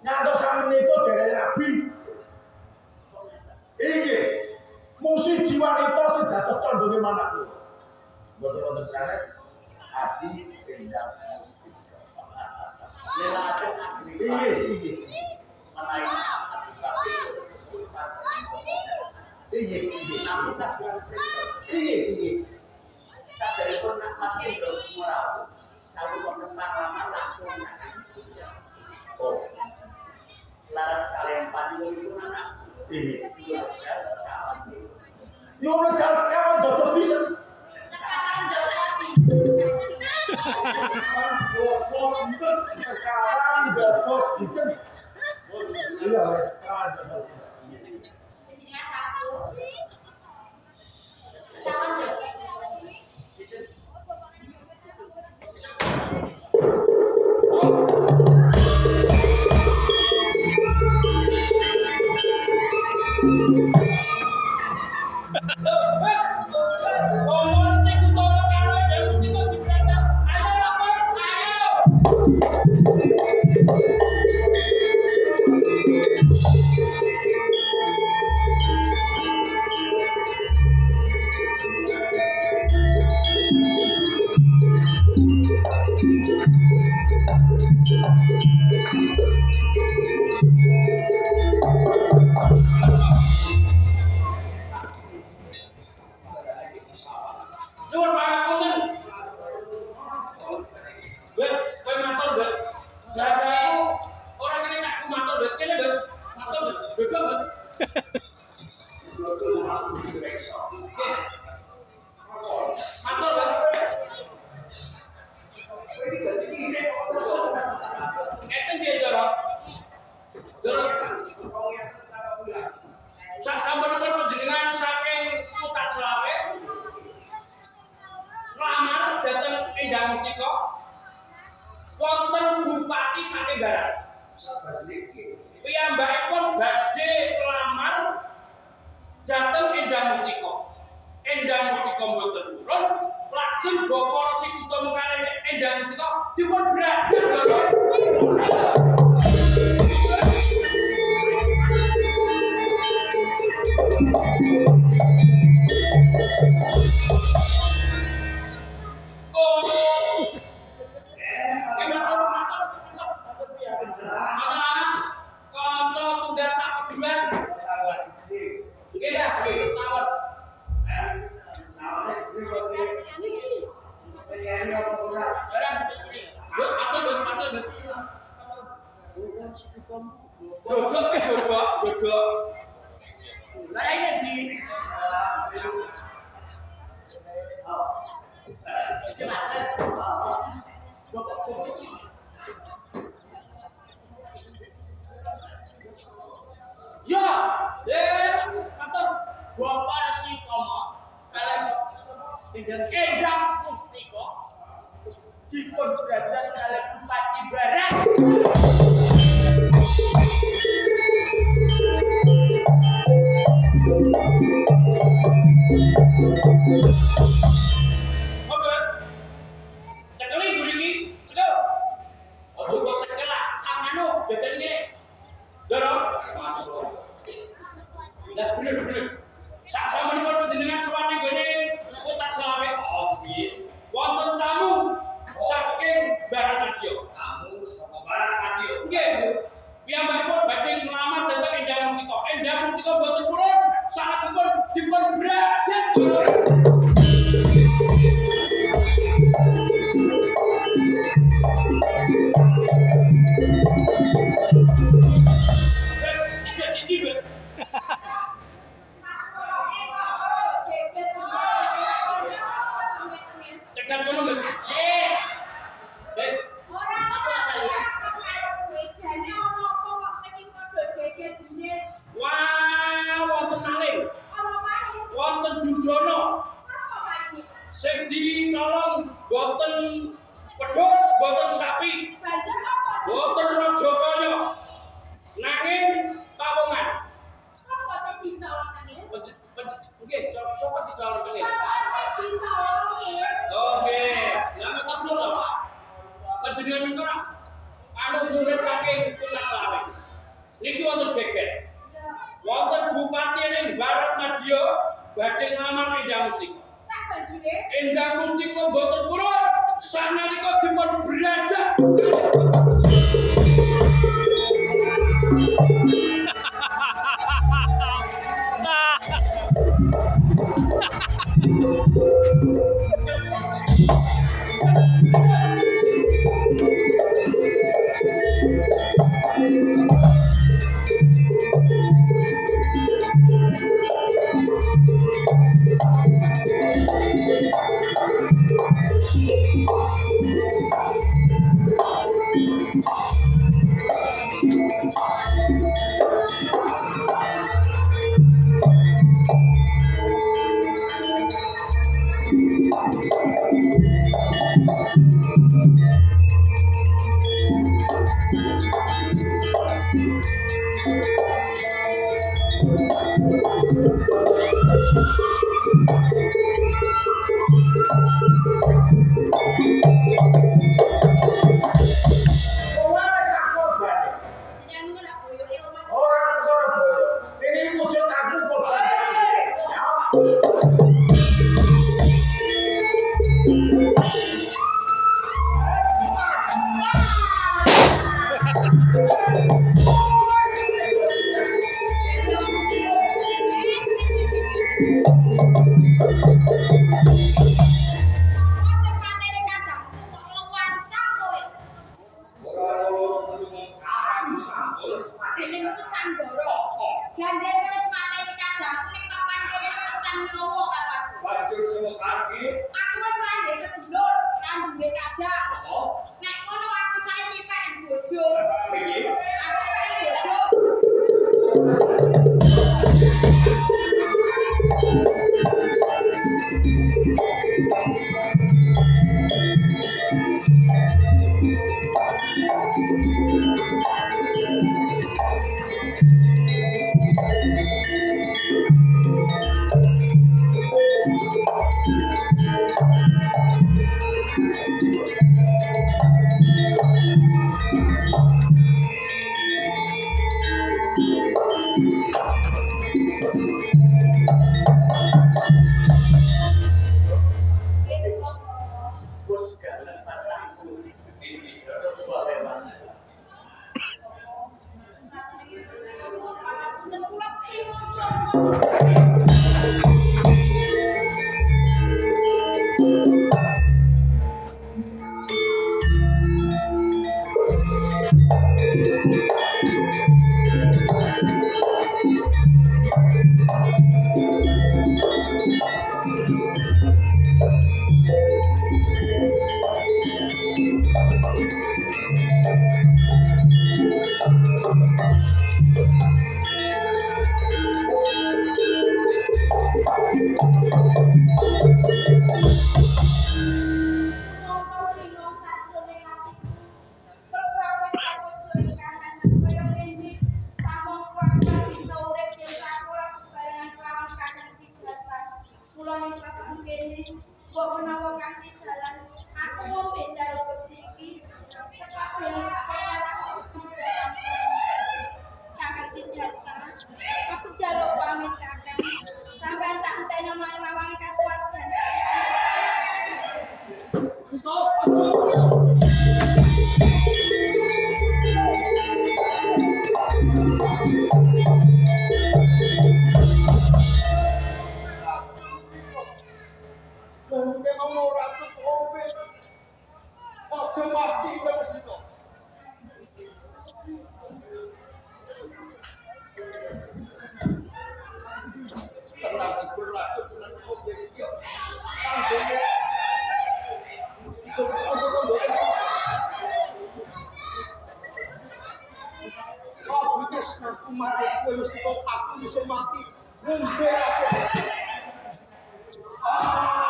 Ngantos sakmenika dereng rabi. Iki musi jiwanita sing dados condonge manak kula. Mboten wonten sanes ati endang mustika. Lelaken agri. Iki. Menawi Iki. namun tak jalan Iki. sadaripun nak makin bermurah. Satu pengembang lama langsung Oh, laras kalian pandu itu mana? iki. Yo Yo legal sekawan dados bisa. Sekarang dosa Sekarang besok bisa. Iya, sekarang besok. Jadinya satu. Sekarang dosa. Wonten bupati saking Barat. Piyambakipun badhe lamar dhateng Endang Mustika. Endang Mustika mboten purun, lajeng Bapa Resi Utama kalih Endang Mustika dipun bradhang. Endang Mustika dipun bradhang kalih Bupati Barat. Cekeli guriki, cekel. Ojo kok cekel lah, amano jajan ngene. Dorong. Lah bener. Sak sampeyan panjenengan suwane gone Kota Jawa. Oh piye? Wonten tamu saking Barat Madya. Tamu saka Barat Madya. Nggih, Bu. Piyambakipun badhe nglamar dhateng Endang Mustika. Endang Mustika boten purun, salajengipun dipun bradhang. Cekan kono lho. Wah, wonten maling. Wonten Dujono. Sing dicolong boten wedhus, boten sapi. Boten Rajakaya. Nanging pawongan. Nggih, sapa dicolong kene? Oke, lama tak lho. Panjenengan kok anu murid saking Endang Mustika boten purun sanalika dipun bradak jenengku Sanggara. Gandeng wis mateni kadangku ning papan kene kok utang nyawa karo aku. Wajur sewa kaki. Aku wis randhe sedulur lan duwe kadang. Nek ngono aku saiki pengen bojo. Aku pengen bojo. Bos galan patangku. Ini terus boleh banget. Aku jaluk pamit kakang. Sampeyan tak enteni omahe mawangi kasuwargan. Mungkin kamu ratu kompe. Ojo mati wis itu. Tenang berlaku dengan kompe iki. Tanggungnya. Itu ojo-ojo. Oh, butis aku mati kowe mesti kok aku iso mati. Ngombe aku. Ah.